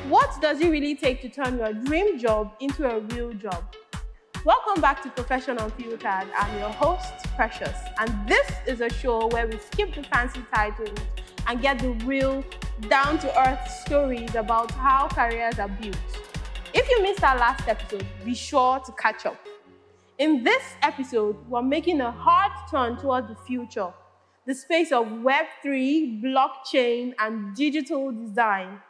What does it really take to turn your dream job into a real job? Welcome back to Professions Unfiltered. I'm your host, Precious, and this is a show where we skip the fancy titles and get the real, down-to-earth stories about how careers are built. If you missed our last episode, be sure to catch up. In this episode, we're making a hard turn towards the future, the space of Web3, blockchain, and digital design.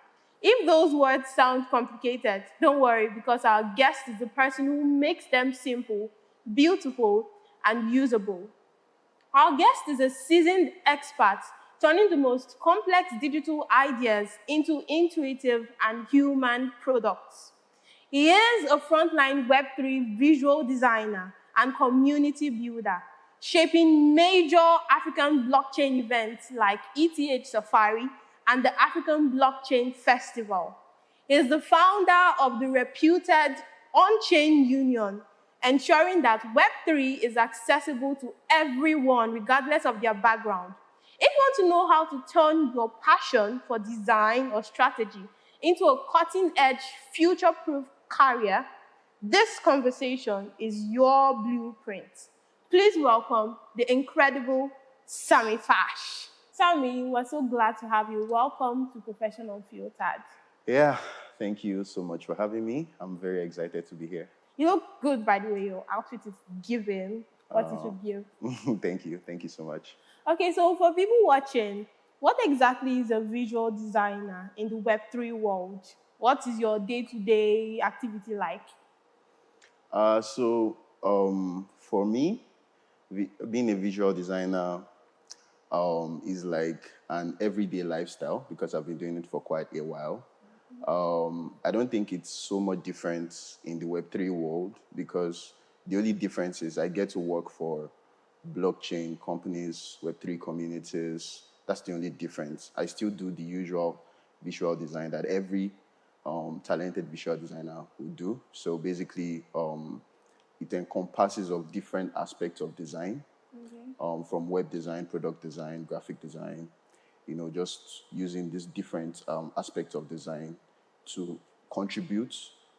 If those words sound complicated, don't worry, because our guest is the person who makes them simple, beautiful, and usable. Our guest is a seasoned expert, turning the most complex digital ideas into intuitive and human products. He is a frontline Web3 visual designer and community builder, shaping major African blockchain events like ETH Safari and the African Blockchain Festival. He is the founder of the reputed On-Chain Union, ensuring that Web3 is accessible to everyone, regardless of their background. If you want to know how to turn your passion for design or strategy into a cutting-edge, future-proof career, this conversation is your blueprint. Please welcome the incredible Sammy Fash. Sammy, we're so glad to have you. Welcome to Professions Unfiltered. Yeah, thank you so much for having me. I'm very excited to be here. You look good, by the way. Your outfit is giving what it should give. Thank you so much. Okay, so for people watching, what exactly is a visual designer in the Web3 world? What is your day-to-day activity like? For me, being a visual designer is like an everyday lifestyle because I've been doing it for quite a while. I don't think it's so much different in the Web3 world because the only difference is I get to work for blockchain companies, Web3 communities. That's the only difference. I still do the usual visual design that every talented visual designer would do. So basically, it encompasses of different aspects of design. From web design, product design, graphic design, just using these different aspects of design to contribute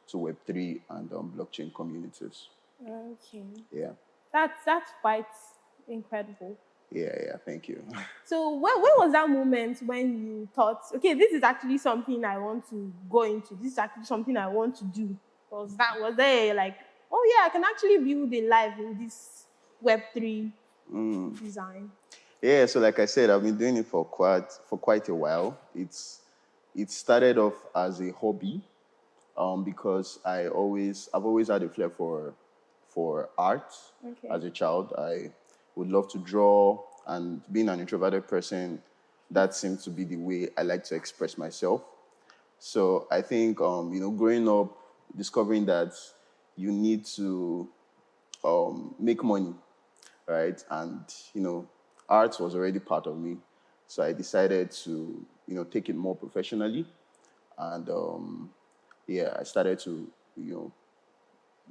to Web3 and blockchain communities. Okay. Yeah. That's quite incredible. Yeah, thank you. So when was that moment when you thought, okay, this is actually something I want to go into. This is actually something I want to do. Was there like, oh yeah, I can actually build a life in this Web3 design? Yeah, so like I said, I've been doing it for quite a while. It started off as a hobby because I've always had a flair for art. Okay. As a child. I would love to draw, and being an introverted person, that seemed to be the way I like to express myself. So I think growing up, discovering that you need to make money, right? And, art was already part of me. So I decided to, take it more professionally. And, I started to,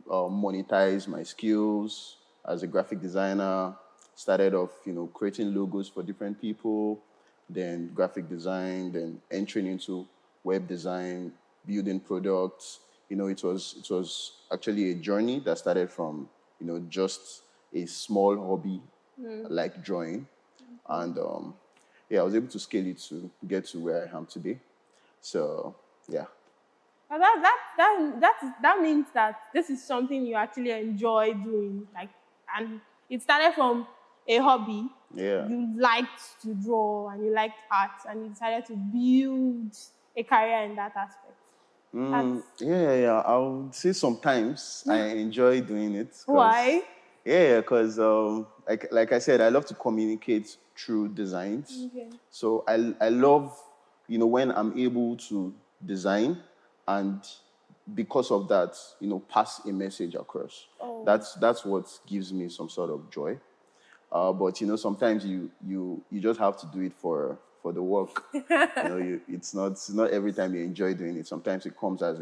monetize my skills as a graphic designer. Started off, creating logos for different people, then graphic design, then entering into web design, building products. It was actually a journey that started from, just a small hobby like drawing. And I was able to scale it to get to where I am today. So, yeah. That means that this is something you actually enjoy doing. And it started from a hobby. Yeah. You liked to draw and you liked art, and you decided to build a career in that aspect. Yeah. I would say sometimes I enjoy doing it. Why? Yeah, because like I said, I love to communicate through designs. Okay. So I love, when I'm able to design and because of that, pass a message across. Oh. That's what gives me some sort of joy. But sometimes you just have to do it for the work. It's not every time you enjoy doing it. Sometimes it comes as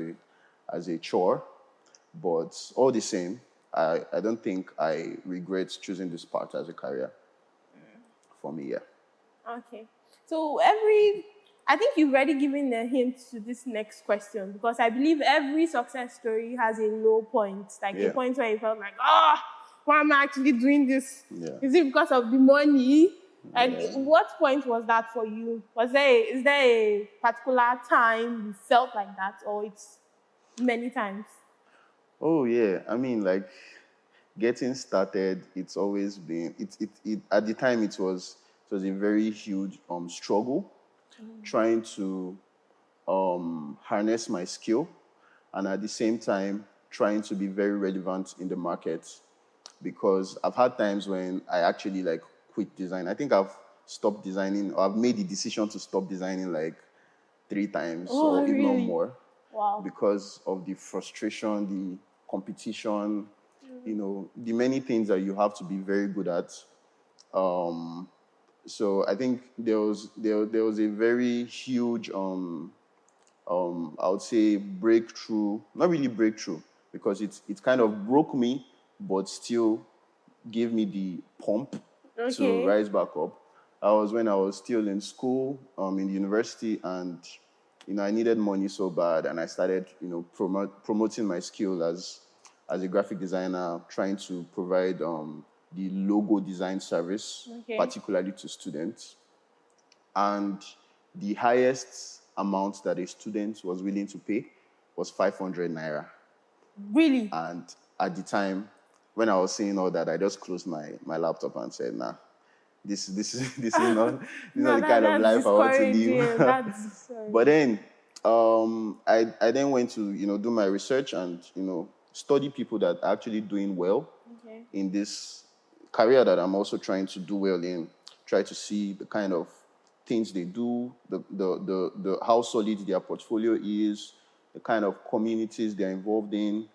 a chore. But all the same, I don't think I regret choosing this path as a career for me. Yeah. Okay. So every I think you've already given a hint to this next question because I believe every success story has a low point, like a Yeah. point where you felt like, oh, why am I actually doing this? Yeah. Is it because of the money? Like, Yeah. what point was that for you? Is there a particular time you felt like that, or it's many times? Oh yeah. I mean, like getting started, it's always been it at the time it was a very huge struggle trying to harness my skill and at the same time trying to be very relevant in the market because I've had times when I actually like quit design. I think I've stopped designing or I've made the decision to stop designing like 3 times Oh, or if not really? more Wow. because of the frustration, the competition, the many things that you have to be very good at. So I think there was a very huge I would say breakthrough, not really breakthrough, because it kind of broke me, but still gave me the pump to Okay. rise back up. I was when I was still in school, in the university, and I needed money so bad, and I started promoting my skill as a graphic designer, trying to provide the logo design service, Okay. particularly to students. And the highest amount that a student was willing to pay was 500 naira. Really? And at the time, when I was seeing all that, I just closed my laptop and said, "Nah, this is not No, the kind of that's life I want to discouraging. live." That's But discouraging. then, I then went to do my research and study people that are actually doing well Okay. in this career that I'm also trying to do well in. Try to see the kind of things they do, the how solid their portfolio is, the kind of communities they're involved in,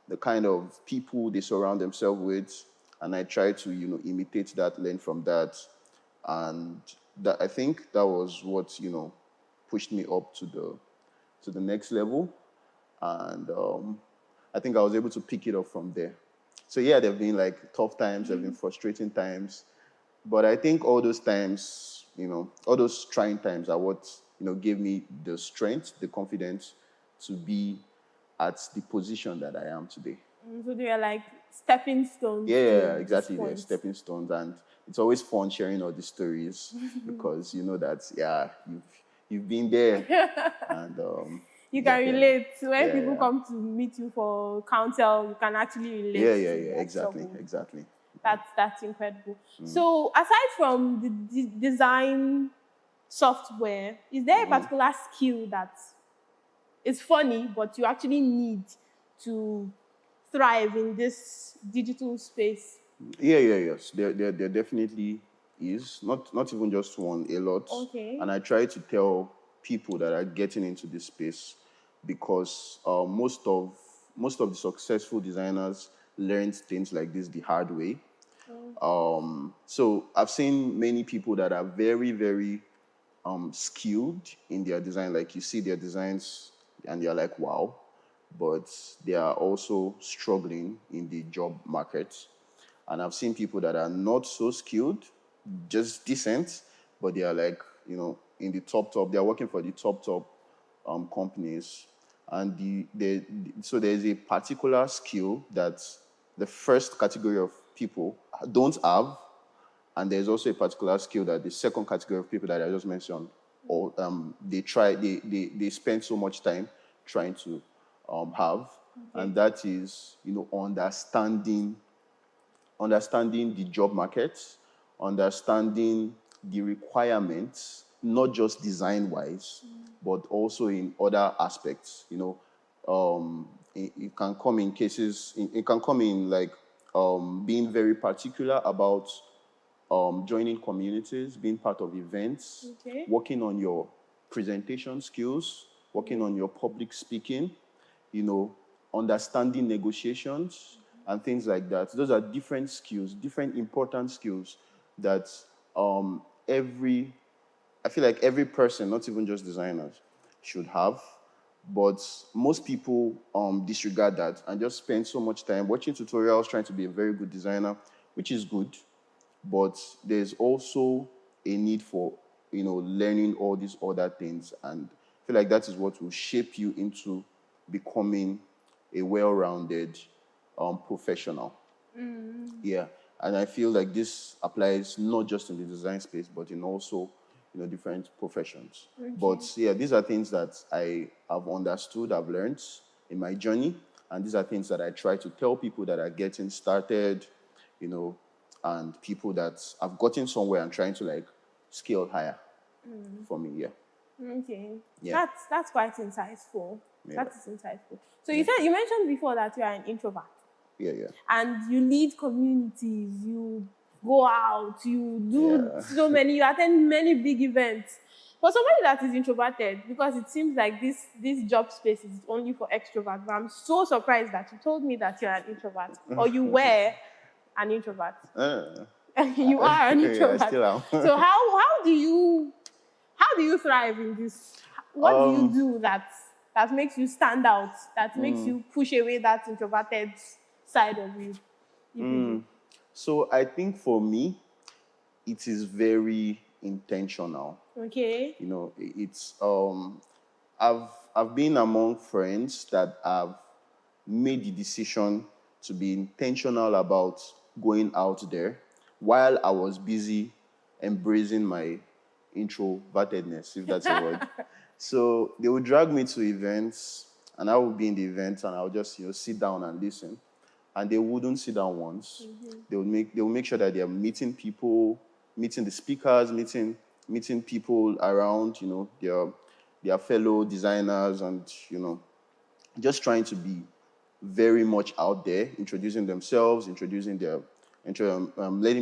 the kind of people they surround themselves with, and I try to imitate that, learn from that, and that I think that was what pushed me up to the next level, and I think I was able to pick it up from there. So yeah, there've been like tough times, there've been frustrating times, but I think all those times, all those trying times are what gave me the strength, the confidence to be at the position that I am today. So they are like stepping stones Yeah, to this exactly. They're point. stepping stones, and it's always fun sharing all these stories because you know that you've been there, and You yeah, can yeah, relate. When yeah, people yeah, come to meet you for counsel, you can actually relate yeah, yeah, to yeah. their Exactly, struggle. exactly. That's incredible. So aside from the design software, is there a particular skill that is funny, but you actually need to thrive in this digital space? Yeah, yeah, yes. There definitely is. Not even just one, a lot. Okay. And I try to tell people that are getting into this space because most of the successful designers learned things like this the hard way. So I've seen many people that are very, very skilled in their design. Like you see their designs and you're like, wow. But they are also struggling in the job market. And I've seen people that are not so skilled, just decent, but they are like, in the top. They are working for the top companies. And so there's a particular skill that the first category of people don't have, and there's also a particular skill that the second category of people that I just mentioned, or they spend so much time trying to have, and that is understanding the job market, understanding the requirements, not just design wise, but also in other aspects. It can come in cases, it can come in like being very particular about joining communities, being part of events, Okay. working on your presentation skills, working on your public speaking, you know, understanding negotiations and things like that. Those are different skills, different important skills that every I feel like every person, not even just designers, should have. But most people disregard that and just spend so much time watching tutorials trying to be a very good designer, which is good. But there's also a need for learning all these other things. And I feel like that is what will shape you into becoming a well-rounded professional. Yeah, and I feel like this applies not just in the design space, but in also, different professions. But yeah, these are things that I have understood, I've learned in my journey, and these are things that I try to tell people that are getting started, and people that have gotten somewhere and trying to like scale higher. For me, yeah. Okay. Yeah. That's quite insightful. Yeah. That is insightful. So you mentioned before that you are an introvert. Yeah. And you lead communities, you go out, you do so many, you attend many big events. For somebody that is introverted, because it seems like this job space is only for extroverts, but I'm so surprised that you told me that you're an introvert, or you were an introvert. You are an Yeah, introvert. I still am. So how do you thrive in this? What do you do that makes you stand out, that makes you push away that introverted side of you? So I think for me, it is very intentional. Okay. It's I've been among friends that have made the decision to be intentional about going out there while I was busy embracing my introvertedness, if that's a word. So they would drag me to events, and I would be in the event, and I would just sit down and listen. And they wouldn't sit down once. They would make sure that they are meeting people, meeting the speakers, meeting people around, their fellow designers, and just trying to be very much out there, introducing themselves, letting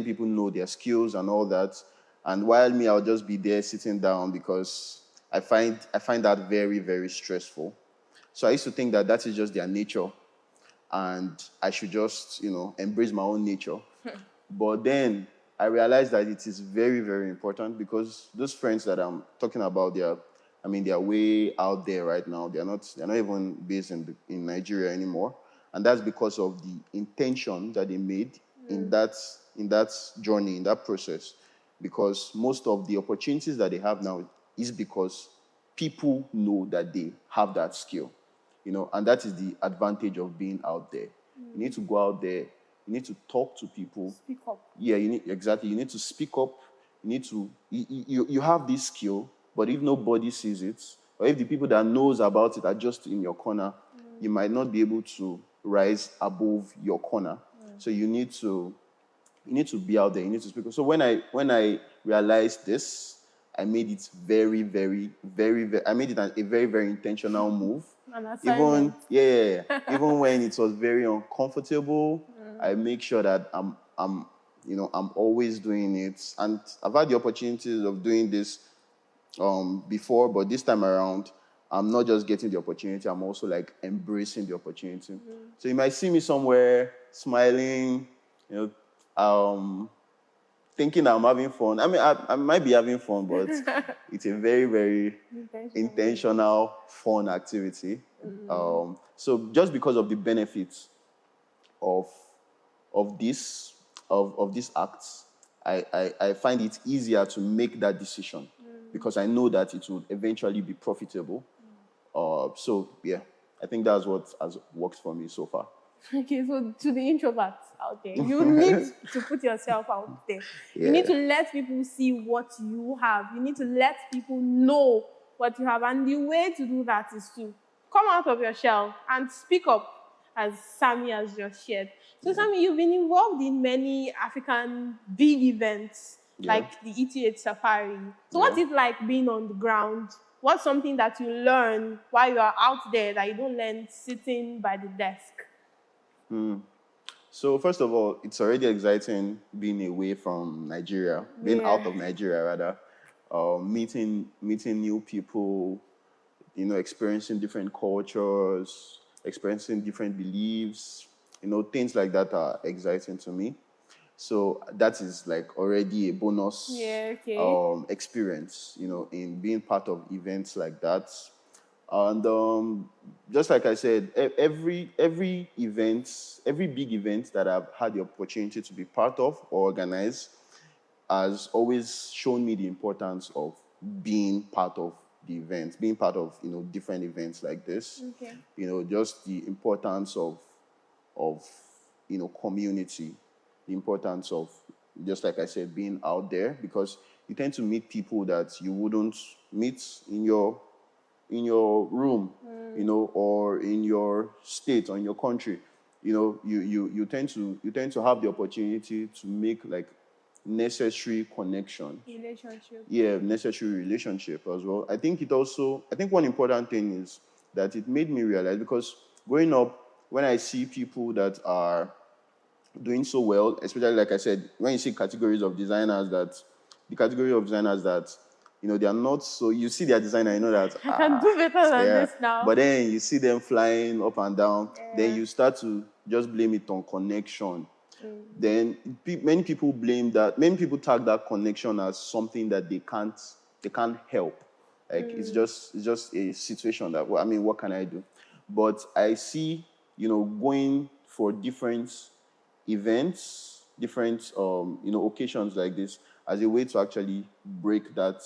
people know their skills and all that. And while me, I'll just be there sitting down because I find that very, very stressful. So I used to think that is just their nature, and I should just, embrace my own nature. But then I realized that it is very, very important because those friends that I'm talking about, they're way out there right now. They're not even based in Nigeria anymore. And that's because of the intention that they made in that journey, in that process. Because most of the opportunities that they have now is because people know that they have that skill. And that is the advantage of being out there. You need to go out there. You need to talk to people. Speak up. Yeah, you need to speak up. You have this skill, but if nobody sees it, or if the people that knows about it are just in your corner, you might not be able to rise above your corner. So you need to be out there. You need to speak up. So when I realized this, I made it very, very, very, very. I made it a very, very intentional move. Even when it was very uncomfortable, I make sure that I'm always doing it. And I've had the opportunities of doing this before, but this time around, I'm not just getting the opportunity. I'm also like embracing the opportunity. So you might see me somewhere smiling, thinking I'm having fun. I might be having fun, but it's a very, very intentional, fun activity. So just because of the benefits of these acts, I find it easier to make that decision because I know that it will eventually be profitable. So yeah, I think that's what has worked for me so far. Okay, so to the introverts out there, you need to put yourself out there. Yeah. You need to let people see what you have. You need to let people know what you have. And the way to do that is to come out of your shell and speak up, as Sammy has just shared. So Sammy, you've been involved in many African big events, like the ETH Safari. So what's it like being on the ground? What's something that you learn while you are out there that you don't learn sitting by the desk? So first of all, it's already exciting being away from Nigeria, being out of Nigeria rather, meeting new people, experiencing different cultures, experiencing different beliefs, things like that are exciting to me. So that is like already a bonus experience, in being part of events like that. And just like I said, every event, every big event that I've had the opportunity to be part of or organize, has always shown me the importance of being part of the event, being part of, different events like this. Okay. Just the importance of community, the importance of, just like I said, being out there, because you tend to meet people that you wouldn't meet in your room, or in your state or in your country. You tend to have the opportunity to make like necessary connection. Relationship. Yeah, necessary relationship as well. I think one important thing is that it made me realize, because growing up, when I see people that are doing so well, especially like I said, when you see the category of designers that, they are not so, you see their designer, you know that, I can do better than yeah. this now. But then you see them flying up and down, then Yeah. you start to just blame it on connection. Then many people tag that connection as something that they can't help. Like it's just a situation that, well, I mean, what can I do? But I see, going for different events, different occasions like this as a way to actually break that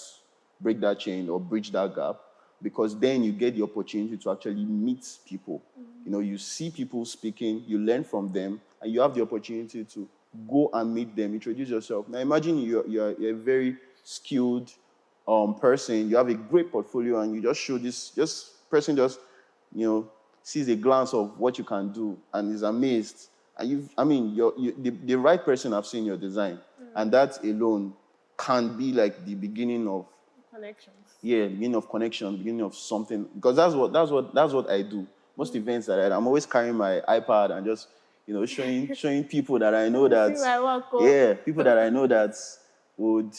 chain or bridge that gap, because then you get the opportunity to actually meet people. You see people speaking, you learn from them, and you have the opportunity to go and meet them, introduce yourself. Now imagine you're a very skilled person, you have a great portfolio, and you just show this person just, sees a glance of what you can do and is amazed. And the right person have seen your design, and that alone can be like the beginning of Connections. the beginning of connection, the beginning of something. Because that's what I do. Most events that I'm always carrying my iPad and just showing people that I know that See my work, people that I know that would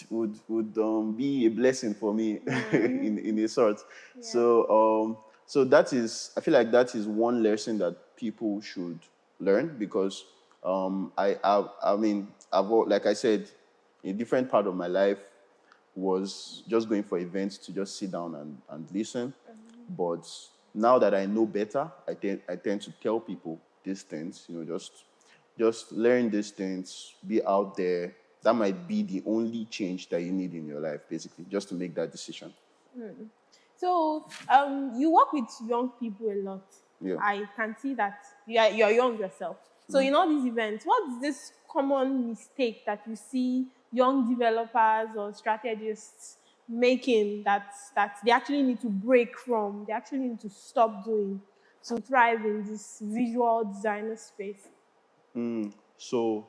be a blessing for me in a sort. So I feel like that is one lesson that people should learn, because like I said, a different part of my life was just going for events to just sit down and listen. But now that I know better, I tend to tell people these things, just learn these things, be out there. That might be the only change that you need in your life, basically, just to make that decision. So you work with young people a lot. Yeah. I can see that you're young yourself. So in all these events, what's this common mistake that you see young developers or strategists making that they actually need to break from, they actually need to stop doing to thrive in this visual designer space? So,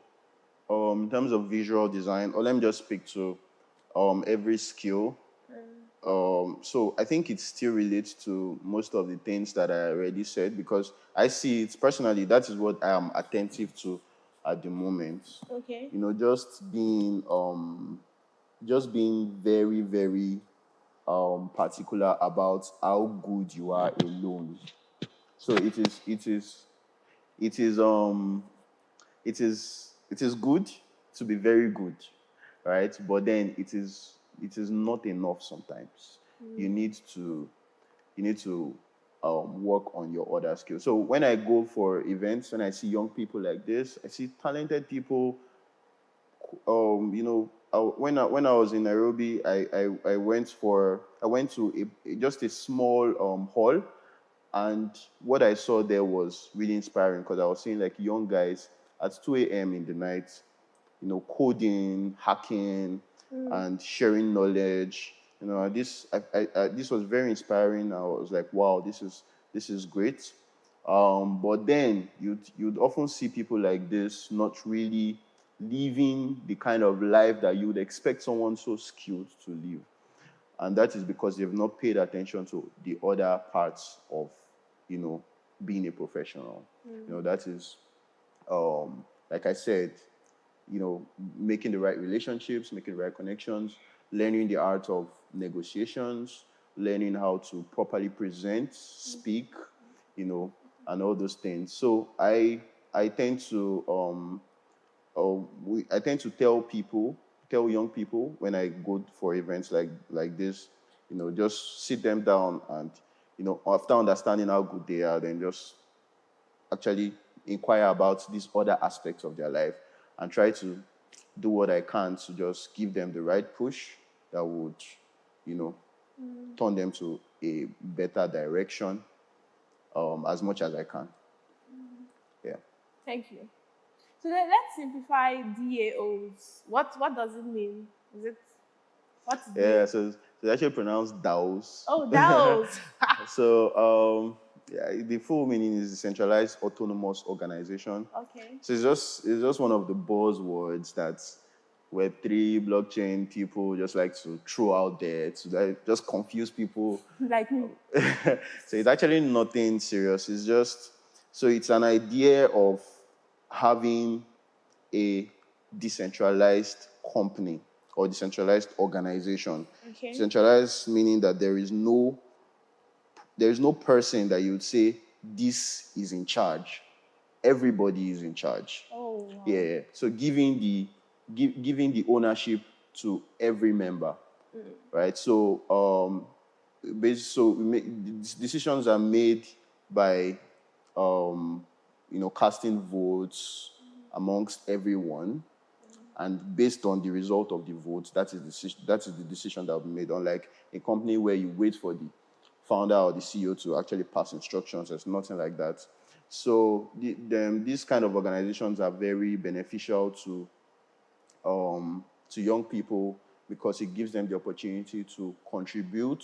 in terms of visual design, or let me just speak to every skill. So I think it still relates to most of the things that I already said, because I see it personally. That is what I am attentive to at the moment. Okay. Just being very, very particular about how good you are alone. So it is good to be very good, right? But then it is not enough sometimes. You need to work on your other skills. So when I go for events, when I see young people like this, I see talented people. When I was in Nairobi, I went to just a small hall, and what I saw there was really inspiring, because I was seeing like young guys at 2 a.m. in the night, coding, hacking, and sharing knowledge. This was very inspiring. I was like, wow, this is great. But then you'd often see people like this not really living the kind of life that you would expect someone so skilled to live. And that is because they've not paid attention to the other parts of, being a professional. That is, like I said, making the right relationships, making the right connections, learning the art of negotiations, learning how to properly present, speak, and all those things. So I tend to tell young people when I go for events like this, just sit them down and, after understanding how good they are, then just actually inquire about these other aspects of their life and try to, do what I can to just give them the right push that would, turn them to a better direction as much as I can. Yeah. Thank you. So then let's simplify DAOs. What does it mean? What is Yeah, it? so it's actually pronounced DAOs. Oh, DAOs. So the full meaning is decentralized autonomous organization. Okay. So it's just one of the buzzwords that Web3 blockchain people just like to throw out there to like just confuse people. Like me. So it's actually nothing serious. It's an idea of having a decentralized company or decentralized organization. Okay. Decentralized meaning that there is no person that you would say this is in charge. Everybody is in charge. Oh, wow. Yeah. So giving the ownership to every member, right? So decisions are made by casting votes amongst everyone, and based on the result of the votes, that is the decision that will be made. Unlike a company where you wait for the founder or the CEO to actually pass instructions, there's nothing like that. So these kind of organizations are very beneficial to young people because it gives them the opportunity to contribute,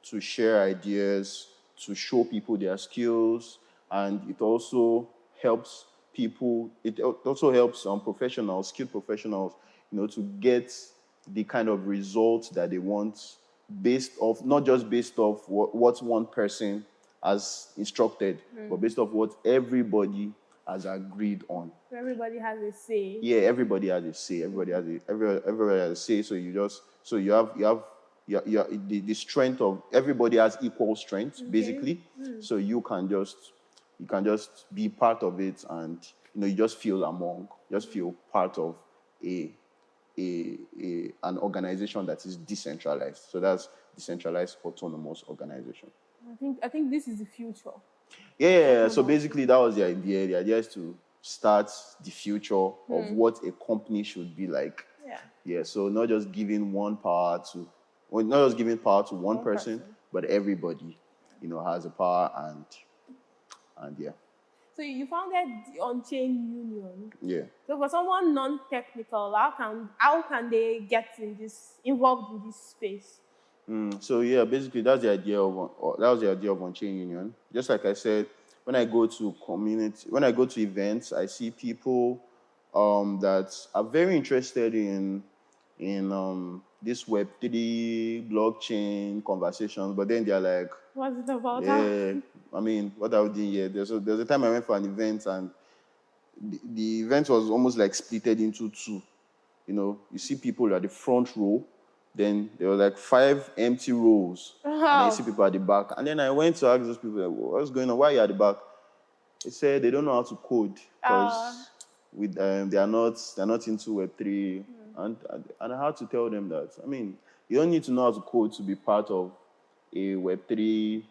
to share ideas, to show people their skills, and it also helps people. It also helps skilled professionals, to get the kind of results that they want not just based off what one person has instructed, but based off what everybody has agreed on. Everybody has a say. Yeah, everybody has a say. Everybody has a say. So you have the strength of everybody has equal strength, basically. So you can just be part of it, and you just feel part of an organization that is decentralized. So that's decentralized autonomous organization. I think this is the future. Yeah, so basically that was the idea. The idea is to start the future of what a company should be like. Yeah, so not just giving power to one person, but everybody, has a power and yeah. So you founded the On-Chain Union. Yeah. So for someone non-technical, how can they get involved in this space? So yeah, basically that was the idea of On-Chain Union. Just like I said, when I go to events, I see people that are very interested in this Web3 blockchain conversations, but then they're like, what's it about? Yeah, I mean, what I would do here. There's a time I went for an event, and the event was almost like splitted into two. You see people at the front row, then there were like 5 empty rows, and then you see people at the back. And then I went to ask those people, like, what's going on? Why are you at the back? They said they don't know how to code because they are not into Web3, and I had to tell them that. I mean, you don't need to know how to code to be part of a Web3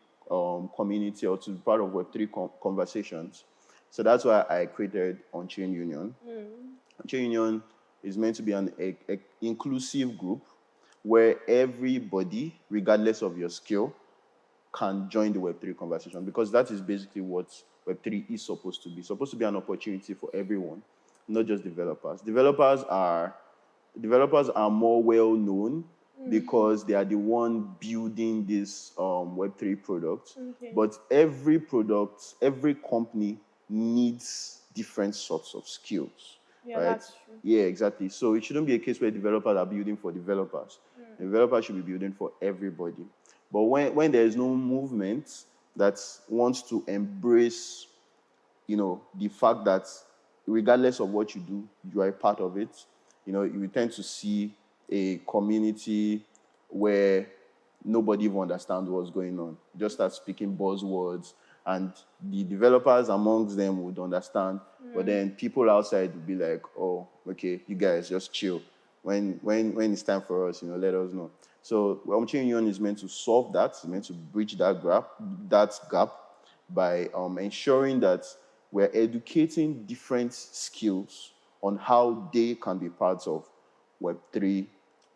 community or to be part of Web3 conversations. So that's why I created On-Chain Union. On-Chain Union is meant to be an inclusive group where everybody, regardless of your skill, can join the Web3 conversation, because that is basically what Web3 is supposed to be. It's supposed to be an opportunity for everyone, not just developers. Developers are more well known because they are the one building this Web3 product. Okay. But every company needs different sorts of skills. Yeah, right? that's true. Yeah, exactly. So it shouldn't be a case where developers are building for developers. Developers should be building for everybody. But when there is no movement that wants to embrace, the fact that regardless of what you do, you are a part of it, you tend to see a community where nobody even understands what's going on. Just start speaking buzzwords, and the developers amongst them would understand, but then people outside would be like, oh, okay, you guys just chill. When it's time for us, let us know. So On-Chain Union is meant to solve that. It's meant to bridge that gap by ensuring that we're educating different skills on how they can be parts of Web3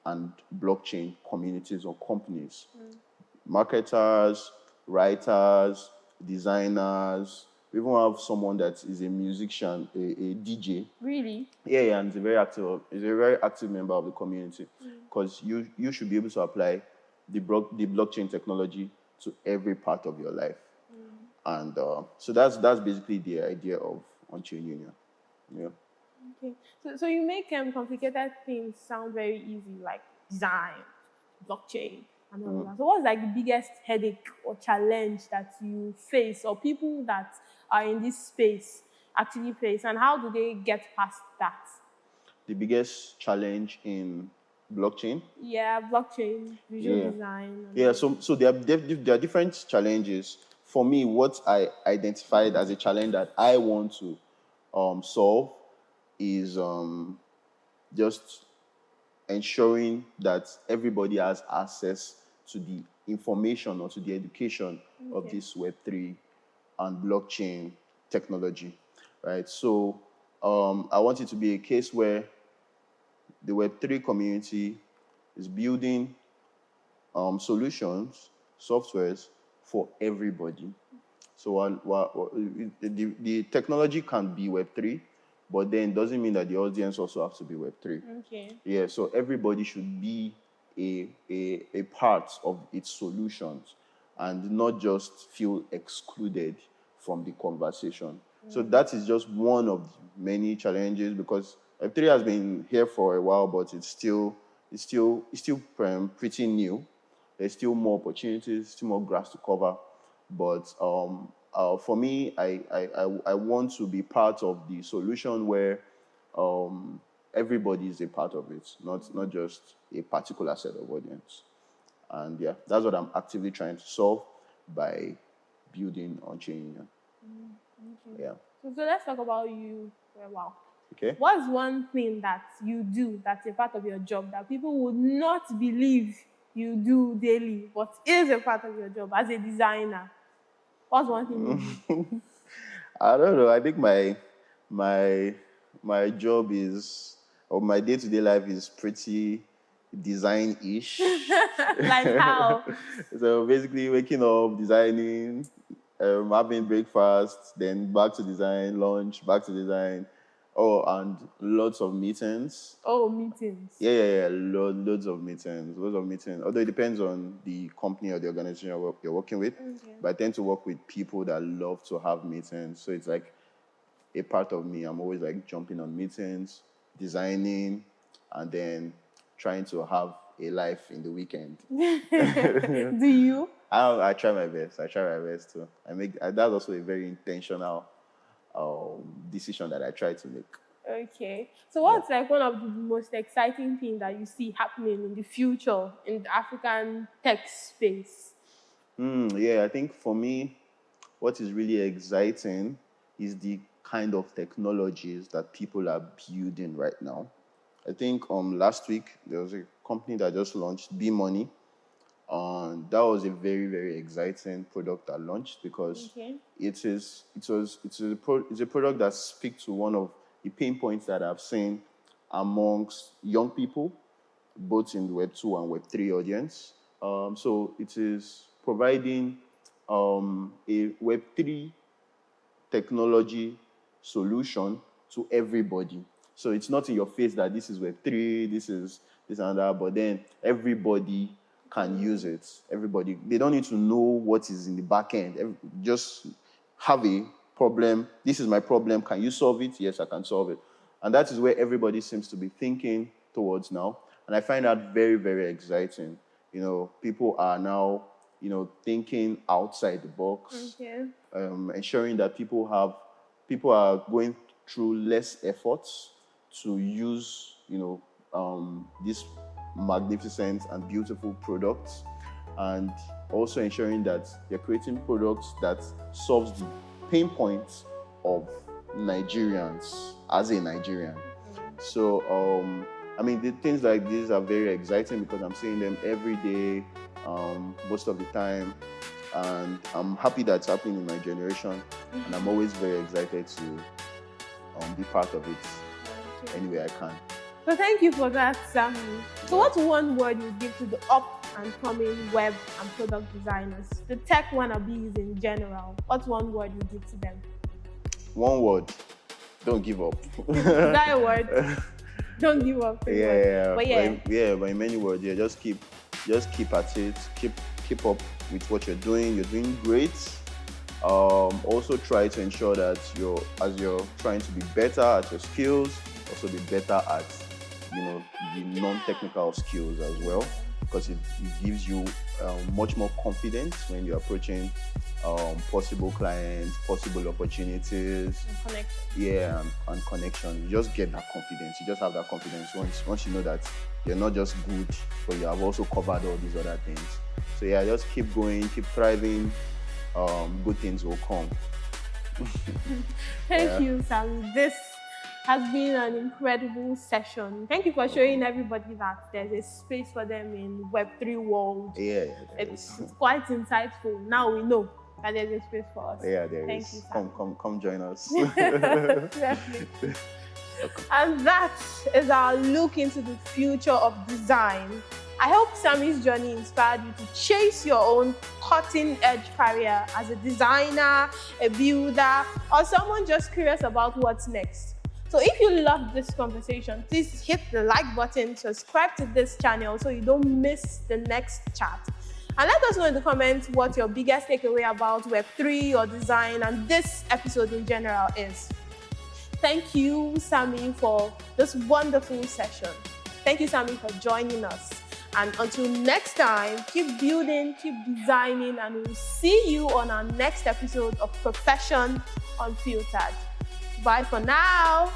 and blockchain communities or companies. Marketers, writers, designers. We even have someone that is a musician, a DJ. Really? Yeah, and he's a very active member of the community, because you should be able to apply the blockchain technology to every part of your life. And so that's basically the idea of on-chain union. Yeah. Okay. So you make complicated things sound very easy, like design, blockchain, and all that. So what's like the biggest headache or challenge that you face, or people that are in this space actually face, and how do they get past that? The biggest challenge in blockchain. Yeah, blockchain, visual design. And Yeah, so there are different challenges. For me, what I identified as a challenge that I want to solve is just ensuring that everybody has access to the information or to the education of this Web3 and blockchain technology, right? So I want it to be a case where the Web3 community is building solutions, softwares for everybody. So the technology can be Web3, but then doesn't mean that the audience also has to be Web3. Okay. Yeah, so everybody should be a part of its solutions and not just feel excluded from the conversation. So that is just one of many challenges, because Web3 has been here for a while, but it's still pretty new. There's still more opportunities, still more grass to cover. But for me, I want to be part of the solution where everybody is a part of it, not just a particular set of audience. And yeah, that's what I'm actively trying to solve by building on-chain union. Okay. Yeah. So let's talk about you for a while. Okay. What's one thing that you do that's a part of your job that people would not believe you do daily, but is a part of your job as a designer? What's one thing you do? I don't know. I think my job is, or my day-to-day life is pretty design-ish. Like how? So basically waking up, designing, having breakfast, then back to design, lunch, back to design. Oh, and lots of meetings. Oh, meetings. Yeah. Loads of meetings. Although it depends on the company or the organization you're working with. Okay. But I tend to work with people that love to have meetings. So it's like a part of me. I'm always like jumping on meetings, designing, and then trying to have a life in the weekend. Do you? I try my best. Too. That's also a very intentional decision that I try to make. Okay. So what's like one of the most exciting things that you see happening in the future in the African tech space? I think for me, what is really exciting is the kind of technologies that people are building right now. I think last week there was a company that just launched B-Money. That was a very, very exciting product that launched, because it's a product that speaks to one of the pain points that I've seen amongst young people, both in the Web 2 and Web 3 audience. So it is providing a Web 3 technology solution to everybody. So it's not in your face that this is Web 3, this is this and that, but then everybody can use it. Everybody, they don't need to know what is in the back end. Just have a problem. This is my problem. Can you solve it? Yes, I can solve it. And that is where everybody seems to be thinking towards now. And I find that very, very exciting. People are now, thinking outside the box, ensuring that people are going through less efforts to use, these magnificent and beautiful products, and also ensuring that they're creating products that solves the pain points of Nigerians as a Nigerian. So, the things like these are very exciting because I'm seeing them every day, most of the time, and I'm happy that's happening in my generation, and I'm always very excited to be part of it. any way I can. So thank you for that, Sammy. So what's one word you give to the up and coming web and product designers, the tech wannabes in general? What's one word you give to them? One word: don't give up. Is that a word? Don't give up. But in many words, just keep at it. Keep up with what you're doing. You're doing great. Also try to ensure that as you're trying to be better at your skills, also be better at the non-technical skills as well, because it gives you much more confidence when you're approaching possible clients, possible opportunities. And connection. Yeah, and connection. You just get that confidence. You just have that confidence once you know that you're not just good, but you have also covered all these other things. So yeah, just keep going, keep thriving. Good things will come. Thank you, Sammy. This has been an incredible session. Thank you for showing everybody that there's a space for them in Web3 world. Yeah, it's quite insightful. Now we know that there's a space for us. Yeah, there Thank is. You, Sammy. Come join us. Definitely. And that is our look into the future of design. I hope Sammy's journey inspired you to chase your own cutting-edge career as a designer, a builder, or someone just curious about what's next. So if you loved this conversation, please hit the like button, subscribe to this channel so you don't miss the next chat. And let us know in the comments what your biggest takeaway about Web3 or design and this episode in general is. Thank you, Sammy, for this wonderful session. Thank you, Sammy, for joining us. And until next time, keep building, keep designing, and we'll see you on our next episode of Professions Unfiltered. Bye for now.